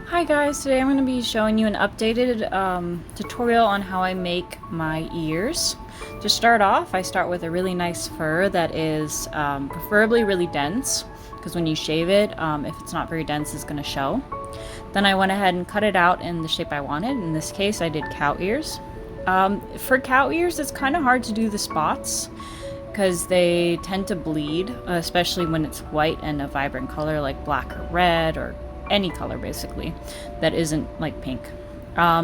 Hi guys, today I'm going to be showing you an updated tutorial on how I make my ears. To start off, I start with a really nice fur that is preferably really dense, because when you shave it, if it's not very dense, it's going to show. Then I went ahead and cut it out in the shape I wanted. In this case, I did cow ears. For cow ears, it's kind of hard to do the spots because they tend to bleed, especially when it's white and a vibrant color like black or red or any color basically that isn't like pink.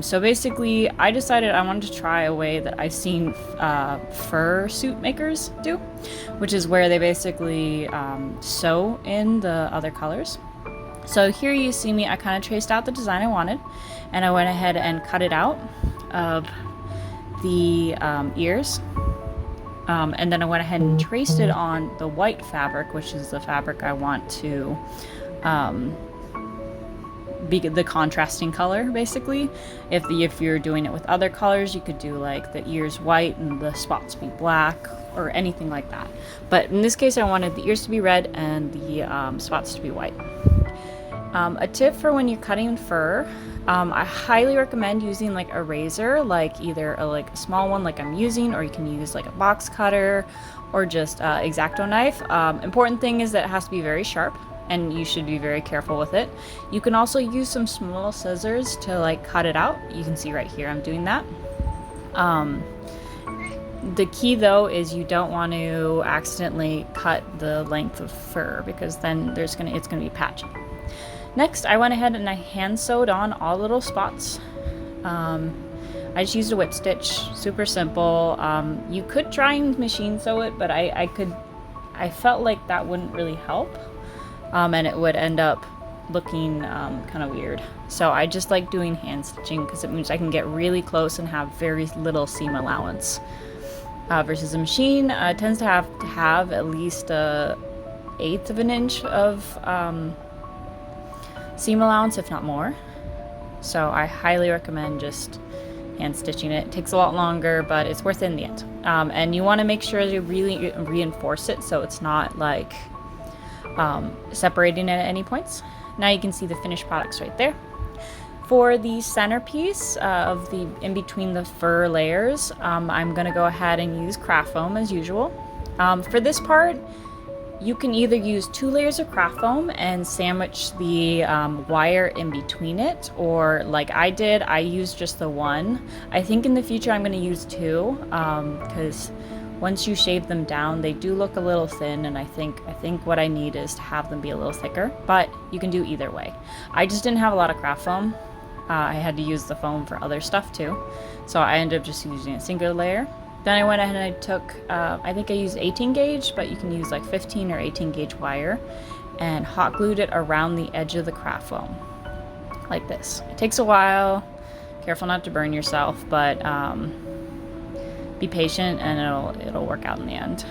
So basically I decided I wanted to try a way that I've seen fur suit makers do, which is where they basically sew in the other colors. So here you see me, I kind of traced out the design I wanted, and I went ahead and cut it out of the ears. And then I went ahead and traced it on the white fabric, which is the fabric I want to be the contrasting color, basically. If you're doing it with other colors, you could do like the ears white and the spots be black or anything like that. But in this case, I wanted the ears to be red and the spots to be white. A tip for when you're cutting fur, I highly recommend using like a razor, like either a small one like I'm using, or you can use like a box cutter or just X-Acto knife. Important thing is that it has to be very sharp, and you should be very careful with it. You can also use some small scissors to like cut it out. You can see right here I'm doing that. The key though is you don't want to accidentally cut the length of fur, because then it's gonna be patchy. Next, I went ahead and I hand sewed on all little spots. I just used a whip stitch, super simple. You could try and machine sew it, but I felt like that wouldn't really help. And it would end up looking kind of weird. So I just like doing hand stitching because it means I can get really close and have very little seam allowance. Versus a machine tends to have at least an 1/8 of an inch of seam allowance, if not more. So I highly recommend just hand stitching it. It takes a lot longer, but it's worth it in the end. And you want to make sure you really reinforce it so it's not like separating at any points. Now you can see the finished products right there. For the centerpiece of the in between the fur layers, I'm gonna go ahead and use craft foam as usual. For this part, you can either use 2 layers of craft foam and sandwich the wire in between it, or like I did, I used just the one. I think in the future I'm gonna use 2, because once you shave them down, they do look a little thin, and I think what I need is to have them be a little thicker, but you can do either way. I just didn't have a lot of craft foam. I had to use the foam for other stuff too, so I ended up just using a single layer. Then I went ahead and I took, I think I used 18 gauge, but you can use like 15 or 18 gauge wire, and hot glued it around the edge of the craft foam, like this. It takes a while, careful not to burn yourself, but be patient and it'll work out in the end.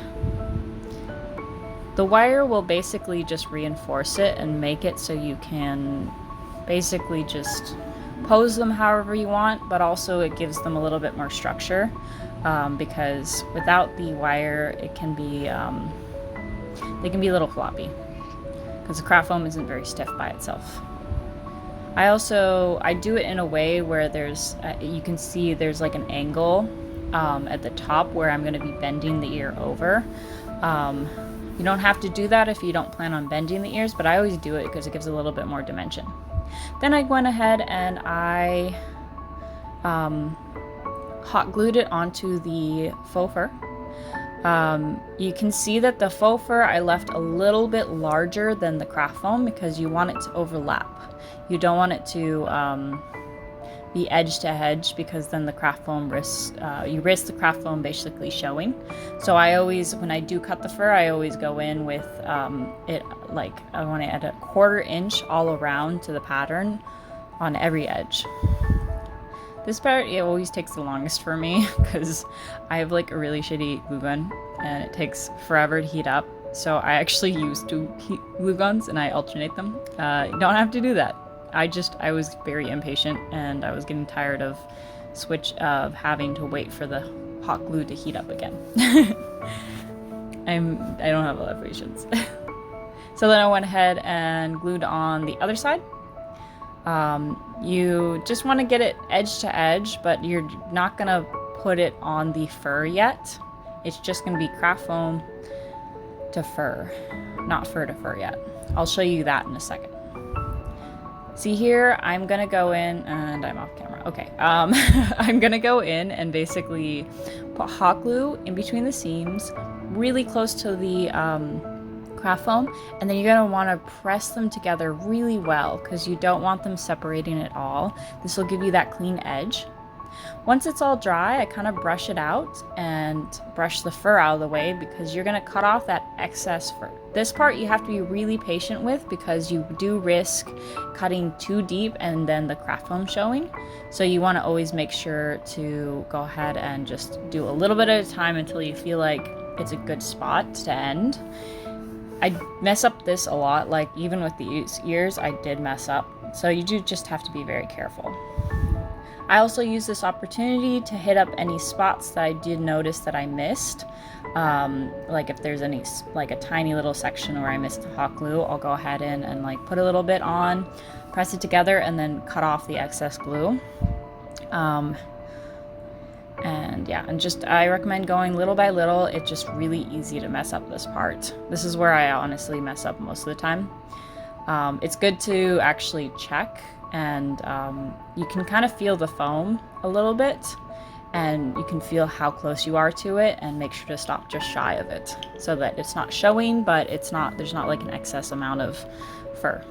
The wire will basically just reinforce it and make it so you can basically just pose them however you want, but also it gives them a little bit more structure, because without the wire it can be they can be a little floppy because the craft foam isn't very stiff by itself. I do it in a way where there's you can see there's like an angle at the top where I'm going to be bending the ear over. You don't have to do that if you don't plan on bending the ears, but I always do it because it gives a little bit more dimension. Then I went ahead and I hot glued it onto the faux fur. You can see that the faux fur I left a little bit larger than the craft foam because you want it to overlap. You don't want it to be edge to edge, because then the craft foam you risk the craft foam basically showing. So I always, when I do cut the fur, I always go in with it like I want to add a 1/4 inch all around to the pattern on every edge. This part, it always takes the longest for me because I have like a really shitty glue gun and it takes forever to heat up. So I actually use 2 glue guns and I alternate them. You don't have to do that. I was very impatient and I was getting tired of having to wait for the hot glue to heat up again. I don't have a lot of patience. So then I went ahead and glued on the other side. You just want to get it edge to edge, but you're not going to put it on the fur yet. It's just going to be craft foam to fur, not fur to fur yet. I'll show you that in a second. See here, I'm gonna go in, and I'm off camera. Okay, I'm gonna go in and basically put hot glue in between the seams, really close to the craft foam, and then you're gonna want to press them together really well because you don't want them separating at all. This will give you that clean edge. Once it's all dry, I kind of brush it out and brush the fur out of the way because you're going to cut off that excess fur. This part you have to be really patient with because you do risk cutting too deep and then the craft foam showing. So you want to always make sure to go ahead and just do a little bit at a time until you feel like it's a good spot to end. I mess up this a lot, like even with these ears I did mess up. So you do just have to be very careful. I also use this opportunity to hit up any spots that I did notice that I missed. Like if there's any, like a tiny little section where I missed the hot glue, I'll go ahead and like put a little bit on, press it together, and then cut off the excess glue. And yeah, and just I recommend going little by little. It's just really easy to mess up this part. This is where I honestly mess up most of the time. It's good to actually check, and you can kind of feel the foam a little bit, and you can feel how close you are to it, and make sure to stop just shy of it so that it's not showing, but there's not like an excess amount of fur.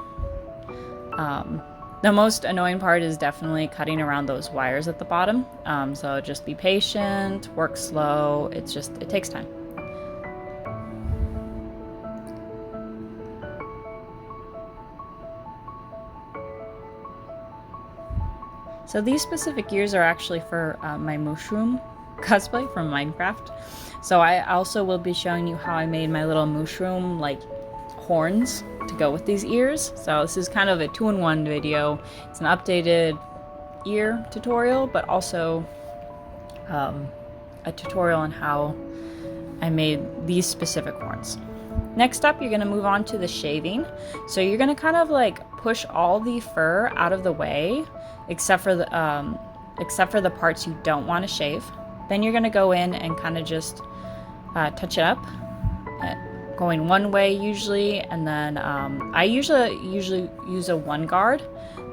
The most annoying part is definitely cutting around those wires at the bottom. So just be patient, work slow. It takes time. So these specific ears are actually for my Mooshroom cosplay from Minecraft. So I also will be showing you how I made my little Mooshroom like horns to go with these ears. So this is kind of a 2-in-1 video. It's an updated ear tutorial, but also a tutorial on how I made these specific horns. Next up, you're going to move on to the shaving. So you're going to kind of like push all the fur out of the way, except for the parts you don't want to shave. Then you're going to go in and kind of just touch it up, going one way usually, and then I usually use a 1 guard.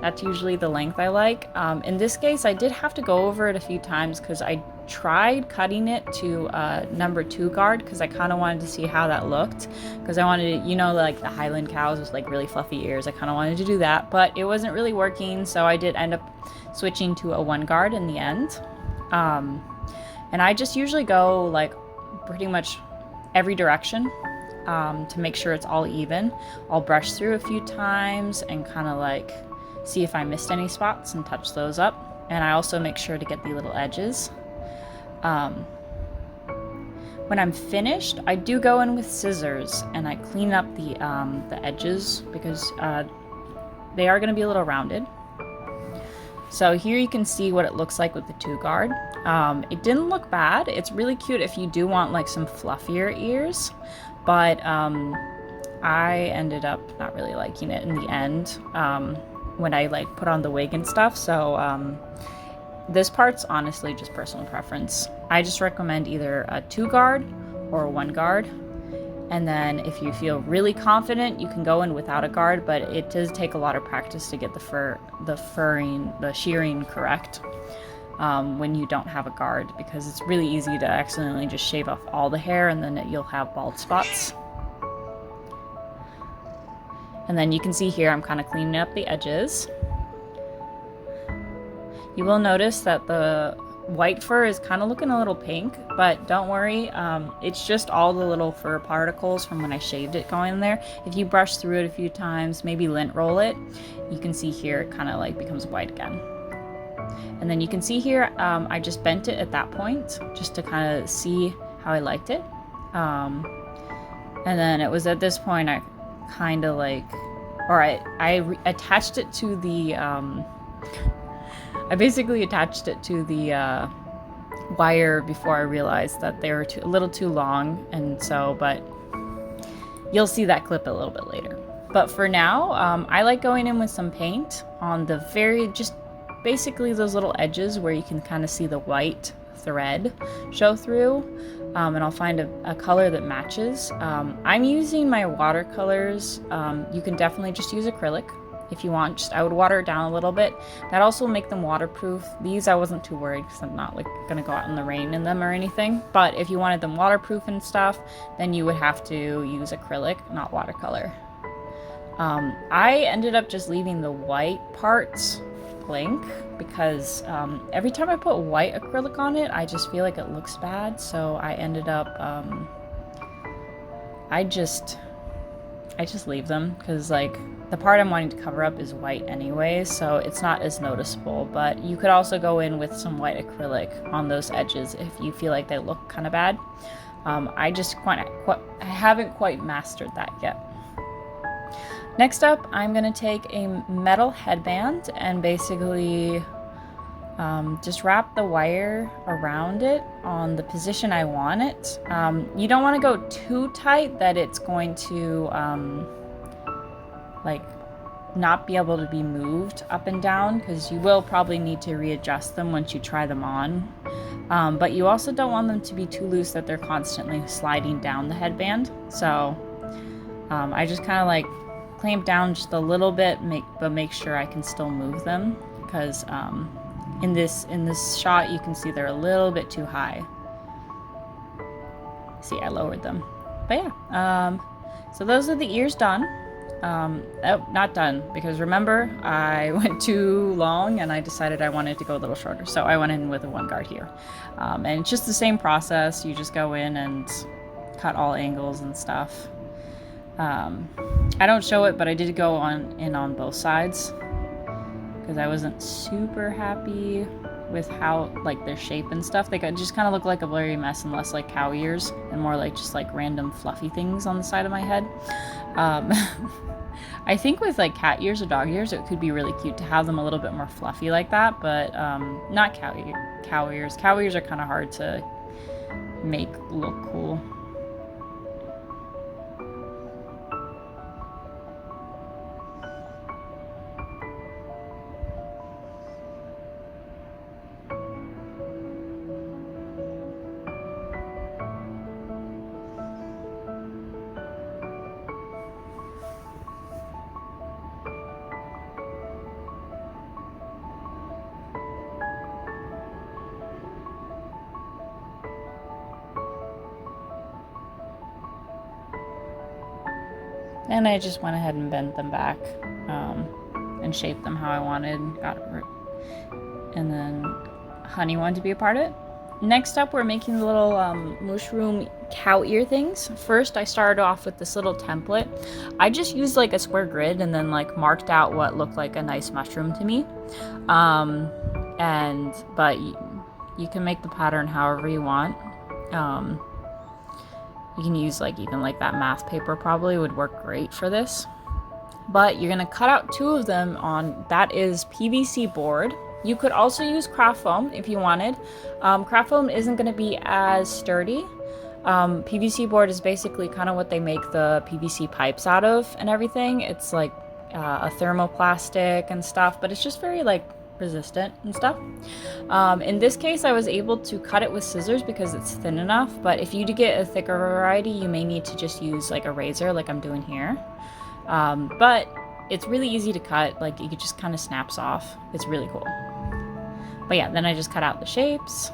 That's usually the length I like. In this case, I did have to go over it a few times because I tried cutting it to number 2 guard because I kind of wanted to see how that looked, because I wanted to, you know, like the Highland cows with like really fluffy ears. I kind of wanted to do that, but it wasn't really working, so I did end up switching to a 1 guard in the end. And I just usually go like pretty much every direction to make sure it's all even. I'll brush through a few times and kind of like see if I missed any spots and touch those up. And I also make sure to get the little edges. When I'm finished, I do go in with scissors and I clean up the edges because they are going to be a little rounded. So here you can see what it looks like with the 2 guard. It didn't look bad. It's really cute if you do want like some fluffier ears, but I ended up not really liking it in the end when I like put on the wig and stuff. So this part's honestly just personal preference. I just recommend either a 2 guard or a 1 guard. And then if you feel really confident, you can go in without a guard, but it does take a lot of practice to get the shearing correct when you don't have a guard, because it's really easy to accidentally just shave off all the hair and then you'll have bald spots. And then you can see here I'm kind of cleaning up the edges. You will notice that the white fur is kind of looking a little pink, but don't worry, it's just all the little fur particles from when I shaved it going in there. If you brush through it a few times, maybe lint roll it, you can see here it kind of like becomes white again. And then you can see here I just bent it at that point just to kind of see how I liked it. And then it was at this point I kind of like, or I attached it to the I basically attached it to the wire before I realized that they were a little too long, and so, but you'll see that clip a little bit later. But for now, I like going in with some paint on the just basically those little edges where you can kind of see the white thread show through. And I'll find a color that matches. I'm using my watercolors. You can definitely just use acrylic if you want. I would water it down a little bit. That also will make them waterproof. These I wasn't too worried because I'm not like gonna go out in the rain in them or anything. But if you wanted them waterproof and stuff, then you would have to use acrylic, not watercolor. I ended up just leaving the white parts blank because every time I put white acrylic on it, I just feel like it looks bad. So I ended up, I just leave them because like the part I'm wanting to cover up is white anyway, so it's not as noticeable. But you could also go in with some white acrylic on those edges if you feel like they look kind of bad. I haven't quite mastered that yet. Next up, I'm going to take a metal headband and basically just wrap the wire around it on the position I want it. You don't want to go too tight that it's going to like not be able to be moved up and down, because you will probably need to readjust them once you try them on. But you also don't want them to be too loose that they're constantly sliding down the headband. So I just kind of like clamp down just a little bit, but make sure I can still move them, because in this shot you can see they're a little bit too high. See, I lowered them. But yeah, so those are the ears done. Oh, not done, because remember I went too long and I decided I wanted to go a little shorter, so I went in with a 1 guard here. And it's just the same process. You just go in and cut all angles and stuff. I don't show it, but I did go in on both sides because I wasn't super happy with how like their shape and stuff. They just kind of look like a blurry mess and less like cow ears and more like just like random fluffy things on the side of my head. I think with like cat ears or dog ears, it could be really cute to have them a little bit more fluffy like that, but not cow ears. Cow ears are kind of hard to make look cool. And I just went ahead and bent them back and shaped them how I wanted. And then Honey wanted to be a part of it. Next up, we're making the little Mooshroom cow ear things. First, I started off with this little template. I just used like a square grid and then like marked out what looked like a nice mushroom to me. But you can make the pattern however you want. You can use like even like that math paper probably would work great for this. But you're gonna cut out 2 of them on, that is PVC board. You could also use craft foam if you wanted. Craft foam isn't gonna be as sturdy. PVC board is basically kind of what they make the PVC pipes out of and everything. It's like a thermoplastic and stuff, but it's just very like resistant and stuff. In this case, I was able to cut it with scissors because it's thin enough, but if you do get a thicker variety, you may need to just use like a razor like I'm doing here. But it's really easy to cut, like it just kind of snaps off. It's really cool. But yeah, then I just cut out the shapes.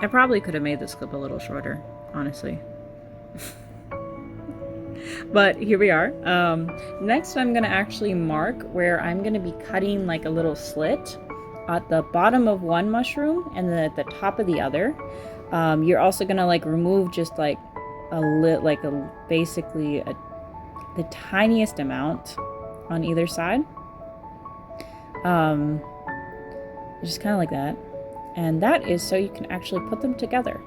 I probably could have made this clip a little shorter, honestly. But here we are. Next I'm gonna actually mark where I'm gonna be cutting like a little slit at the bottom of one mushroom and then at the top of the other. You're also gonna like remove just like basically the tiniest amount on either side. Just kind of like that. And that is so you can actually put them together.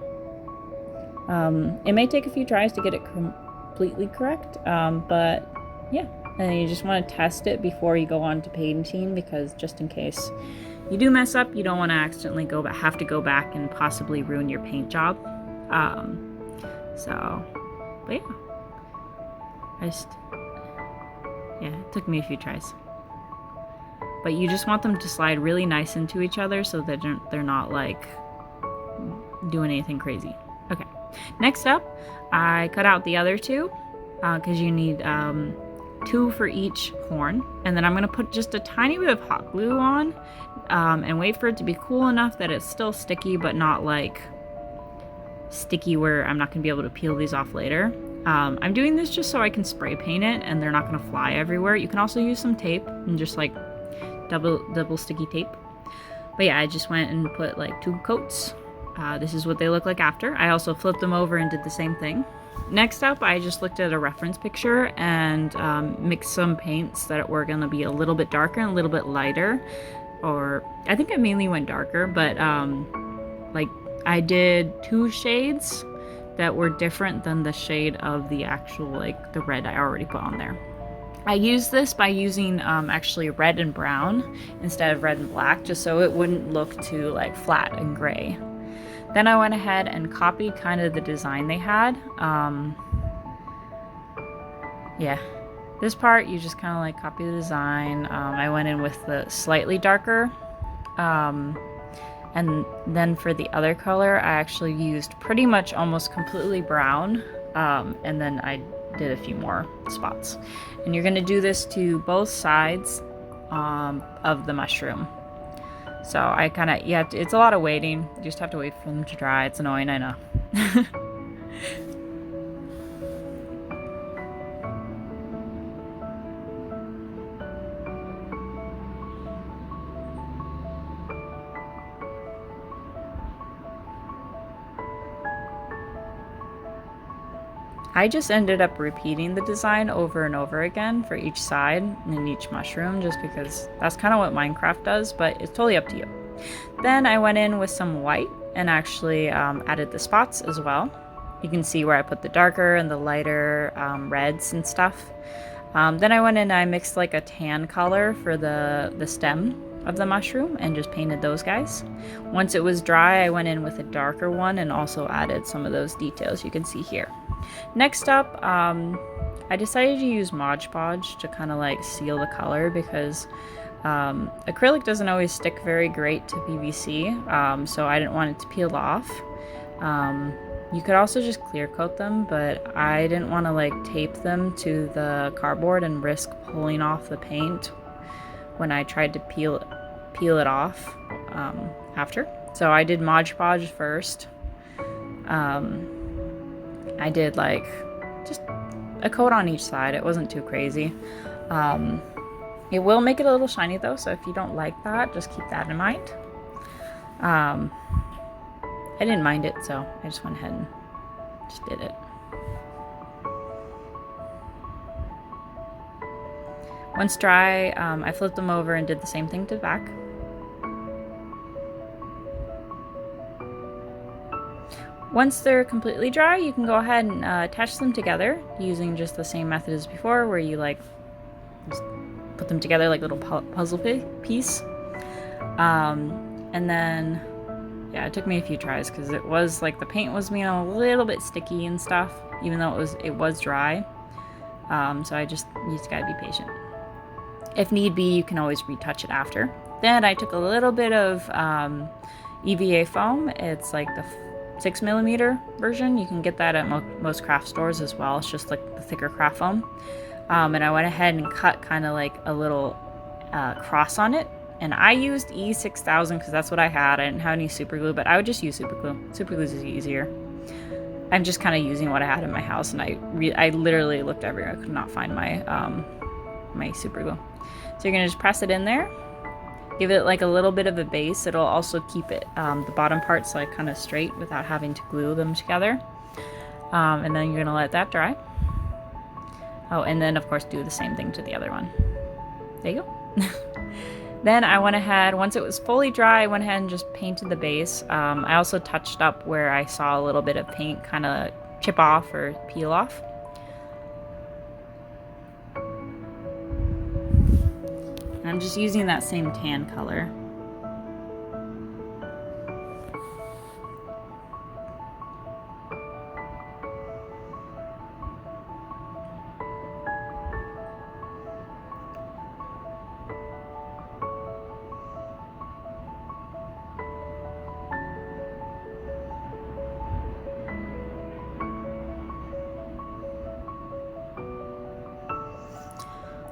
It may take a few tries to get it completely correct, but yeah. And you just want to test it before you go on to painting, because just in case you do mess up, you don't want to accidentally have to go back and possibly ruin your paint job. But yeah, it took me a few tries. But you just want them to slide really nice into each other so that they're not like doing anything crazy. Okay, next up, I cut out the other two because you need 2 for each horn. And then I'm gonna put just a tiny bit of hot glue on and wait for it to be cool enough that it's still sticky, but not like sticky where I'm not gonna be able to peel these off later. I'm doing this just so I can spray paint it and they're not gonna fly everywhere. You can also use some tape and just like double sticky tape. But yeah, I just went and put like 2 coats. This is what they look like after. I also flipped them over and did the same thing. Next up, I just looked at a reference picture and mixed some paints that were gonna be a little bit darker and a little bit lighter. Or I think I mainly went darker, but like I did 2 shades that were different than the shade of the actual like the red I already put on there. I used this by using actually red and brown instead of red and black, just so it wouldn't look too like flat and gray. Then I went ahead and copied kind of the design they had. Yeah, this part you just kind of like copy the design. I went in with the slightly darker. And then for the other color, I actually used pretty much almost completely brown. And then I did a few more spots. And you're gonna do this to both sides of the mushroom. So I kind of, it's a lot of waiting. You just have to wait for them to dry. It's annoying, I know. I just ended up repeating the design over and over again for each side and each mushroom, just because that's kind of what Minecraft does, but it's totally up to you. Then I went in with some white and actually added the spots as well. You can see where I put the darker and the lighter reds and stuff. Then I went in and I mixed like a tan color for the stem of the mushroom and just painted those guys. Once it was dry, I went in with a darker one and also added some of those details you can see here. Next up, I decided to use Mod Podge to kind of like seal the color, because acrylic doesn't always stick very great to PVC, so I didn't want it to peel off. You could also just clear coat them, but I didn't want to like tape them to the cardboard and risk pulling off the paint when I tried to peel it off after. So I did Mod Podge first. I did like just a coat on each side. It wasn't too crazy. It will make it a little shiny though, so if you don't like that, just keep that in mind. I didn't mind it, so I just went ahead and just did it. Once dry, I flipped them over and did the same thing to the back. Once they're completely dry, you can go ahead and attach them together using just the same method as before, where you like just put them together like a little puzzle piece. And then, yeah, it took me a few tries because it was like the paint was being a little bit sticky and stuff, even though it was dry. So you just gotta be patient. If need be, you can always retouch it after. Then I took a little bit of EVA foam. It's like the 6mm version. You can get that at most craft stores as well. It's just like the thicker craft foam. And I went ahead and cut kind of like a little cross on it And I used E6000 because that's what I had. I didn't have any super glue, but I would just use super glue. Super glue is easier. I'm just kind of using what I had in my house, and I literally looked everywhere. I could not find my my super glue. So you're gonna just press it in there. Give it like a little bit of a base. It'll also keep it the bottom parts like kind of straight without having to glue them together. And then you're gonna let that dry. Oh, and then of course do the same thing to the other one. There you go. Then I went ahead, once it was fully dry, I went ahead and just painted the base. I also touched up where I saw a little bit of paint kind of chip off or peel off. And I'm just using that same tan color.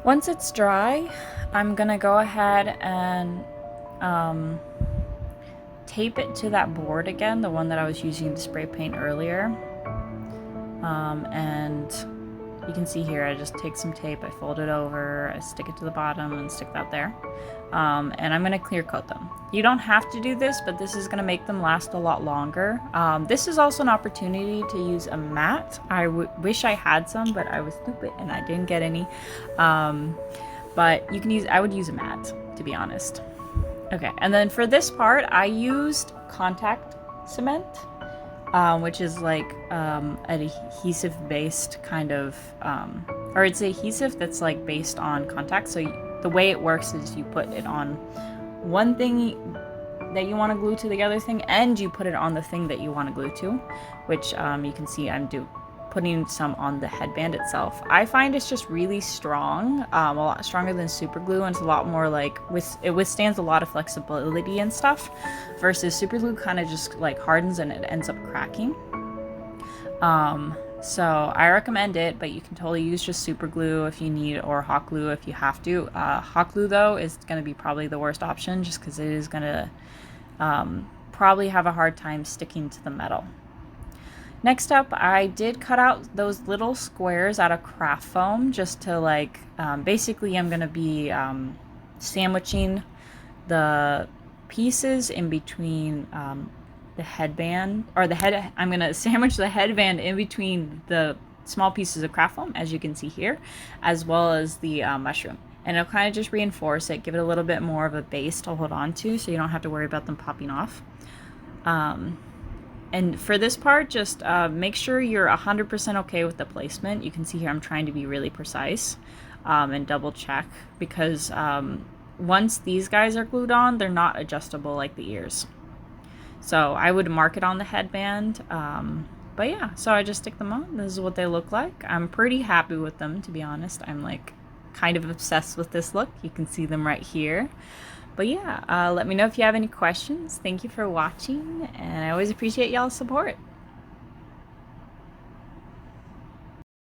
Once it's dry, I'm gonna go ahead and tape it to that board again, the one that I was using to spray paint earlier. And you can see here, I just take some tape, I fold it over, I stick it to the bottom and stick that there. And I'm gonna clear coat them. You don't have to do this, but this is gonna make them last a lot longer. This is also an opportunity to use a mat. I wish I had some, but I was stupid and I didn't get any. But you can use, I would use a mat, to be honest. Okay, and then for this part, I used contact cement, which is like an adhesive-based kind of, or it's adhesive that's like based on contact. So the way it works is you put it on one thing that you want to glue to the other thing, and you put it on the thing that you want to glue to, which you can see I'm putting some on the headband itself. I find it's just really strong, a lot stronger than super glue, and it's a lot more like, it withstands a lot of flexibility and stuff, versus super glue kind of just like hardens and it ends up cracking. So I recommend it, but you can totally use just super glue if you need, or hot glue if you have to. Hot glue though is going to be probably the worst option, just because it is going to probably have a hard time sticking to the metal. Next up, I did cut out those little squares out of craft foam, just to like, basically I'm going to be sandwiching the pieces in between the headband, or I'm going to sandwich the headband in between the small pieces of craft foam, as you can see here, as well as the mushroom. And it'll kind of just reinforce it, give it a little bit more of a base to hold on to, so you don't have to worry about them popping off. And for this part, just make sure you're 100% okay with the placement. You can see here I'm trying to be really precise and double check, because once these guys are glued on, they're not adjustable like the ears. So I would mark it on the headband. But yeah, so I just stick them on. This is what they look like. I'm pretty happy with them, to be honest. I'm like kind of obsessed with this look. You can see them right here. But yeah, let me know if you have any questions. Thank you for watching, and I always appreciate y'all's support.